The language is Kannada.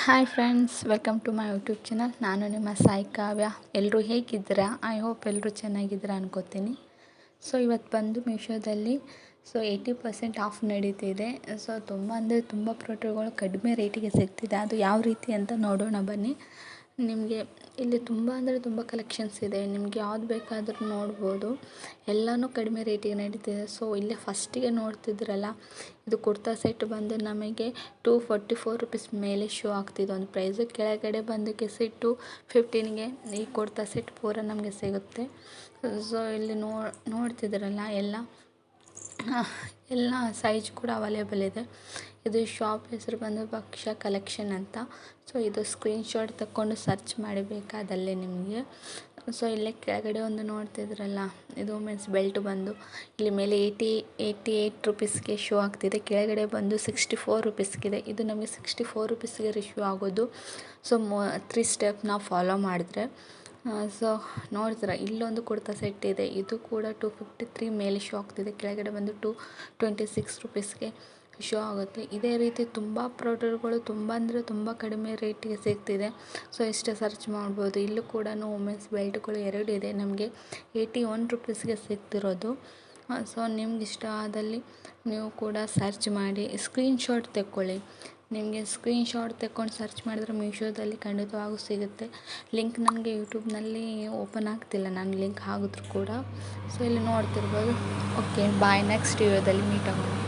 Hi friends, welcome to my YouTube channel. ನಾನು ನಿಮ್ಮ ಸಾಯಿ ಕಾವ್ಯ. ಎಲ್ಲರೂ ಹೇಗಿದ್ದೀರಾ? ಐ ಹೋಪ್ ಎಲ್ಲರೂ ಚೆನ್ನಾಗಿದ್ದೀರಾ ಅನ್ಕೋತೀನಿ. ಸೊ ಇವತ್ತು ಬಂದು ಮೀಶೋದಲ್ಲಿ 80% ಆಫ್ ನಡೀತಿದೆ. ಸೊ ತುಂಬ ಅಂದರೆ ತುಂಬ ಪ್ರಾಡಕ್ಟ್ಗಳು ಕಡಿಮೆ ರೇಟಿಗೆ ಸಿಗ್ತಿದೆ. ಅದು ಯಾವ ರೀತಿ ಅಂತ ನೋಡೋಣ ಬನ್ನಿ. ನಿಮಗೆ ಇಲ್ಲಿ ತುಂಬ ಅಂದರೆ ತುಂಬ ಕಲೆಕ್ಷನ್ಸ್ ಇದೆ. ನಿಮಗೆ ಯಾವ್ದು ಬೇಕಾದರೂ ನೋಡ್ಬೋದು. ಎಲ್ಲನೂ ಕಡಿಮೆ ರೇಟಿಗೆ ನಡೀತಿದೆ. ಸೊ ಇಲ್ಲೇ ಫಸ್ಟಿಗೆ ನೋಡ್ತಿದ್ರಲ್ಲ, ಇದು ಕುರ್ತಾ ಸೆಟ್ ಬಂದು ನಮಗೆ 244 ರುಪೀಸ್ ಮೇಲೆ ಶೋ ಆಗ್ತಿದೆ ಒಂದು ಪ್ರೈಸು. ಕೆಳಗಡೆ ಬಂದಕ್ಕೆ ಸೆಟ್ಟು 15ಗೆ ಈ ಕುರ್ತಾ ಸೆಟ್ ಪೂರ ನಮಗೆ ಸಿಗುತ್ತೆ. ಸೊ ಇಲ್ಲಿ ನೋಡ್ತಿದ್ರಲ್ಲ ಎಲ್ಲ ಸೈಜ್ ಕೂಡ ಅವೈಲೇಬಲ್ ಇದೆ. ಇದು ಶಾಪ್ ಹೆಸರು ಬಂದು ಭಕ್ಷ್ಯ ಕಲೆಕ್ಷನ್ ಅಂತ. ಸೊ ಇದು ಸ್ಕ್ರೀನ್ಶಾಟ್ ತಗೊಂಡು ಸರ್ಚ್ ಮಾಡಬೇಕಾದಲ್ಲಿ ನಿಮಗೆ. ಸೊ ಇಲ್ಲೇ ಕೆಳಗಡೆ ಒಂದು ನೋಡ್ತಿದ್ರಲ್ಲ, ಇದು ವುಮೆನ್ಸ್ ಬೆಲ್ಟ್ ಬಂದು ಇಲ್ಲಿ ಮೇಲೆ 88 ರುಪೀಸ್ಗೆ ಶೋ ಆಗ್ತಿದೆ. ಕೆಳಗಡೆ ಬಂದು 64 ರುಪೀಸ್ಗಿದೆ. ಇದು ನಮಗೆ 64 ರುಪೀಸ್ಗೆ ರಿಶ್ಯೂ ಆಗೋದು. ಸೊ 3 ಸ್ಟೆಪ್ ನಾವು ಫಾಲೋ ಮಾಡಿದ್ರೆ ಸೊ ನೋಡ್ತೀರ, ಇಲ್ಲೊಂದು ಕುರ್ತಾ ಸೆಟ್ ಇದೆ. ಇದು ಕೂಡ 253 ಮೇಲೆ ಶೋ ಆಗ್ತಿದೆ. ಕೆಳಗಡೆ ಬಂದು 226 ರುಪೀಸ್ಗೆ ಶೋ ಆಗುತ್ತೆ. ಇದೇ ರೀತಿ ತುಂಬ ಪ್ರಾಡಕ್ಟ್ಗಳು ತುಂಬ ಅಂದರೆ ತುಂಬ ಕಡಿಮೆ ರೇಟಿಗೆ ಸಿಗ್ತಿದೆ. ಸೊ ಇಷ್ಟೇ ಸರ್ಚ್ ಮಾಡ್ಬೋದು. ಇಲ್ಲೂ ಕೂಡ ವುಮೆನ್ಸ್ ಬೆಲ್ಟ್ಗಳು 2 ಇದೆ. ನಮಗೆ 81 ರುಪೀಸ್ಗೆ ಸಿಗ್ತಿರೋದು. ಸೊ ನಿಮ್ಗೆ ಇಷ್ಟ ಆದಲ್ಲಿ ನೀವು ಕೂಡ ಸರ್ಚ್ ಮಾಡಿ ಸ್ಕ್ರೀನ್ಶಾಟ್ ತೆಕ್ಕೊಳ್ಳಿ. ನಿಮಗೆ ಸ್ಕ್ರೀನ್ಶಾಟ್ ತೆಕ್ಕೊಂಡು ಸರ್ಚ್ ಮಾಡಿದ್ರೆ ಮೀಶೋದಲ್ಲಿ ಖಂಡಿತವಾಗೂ ಸಿಗುತ್ತೆ. ಲಿಂಕ್ ನನಗೆ ಯೂಟ್ಯೂಬ್ನಲ್ಲಿ ಓಪನ್ ಆಗ್ತಿಲ್ಲ, ನಾನು ಲಿಂಕ್ ಹಾಕಿದ್ರು ಕೂಡ. ಸೊ ಇಲ್ಲಿ ನೋಡ್ತಿರ್ಬೋದು. ಓಕೆ, ಬಾಯ್. ನೆಕ್ಸ್ಟ್ ವಿಡಿಯೋದಲ್ಲಿ ಮೀಟ್ ಆಗೋಣ.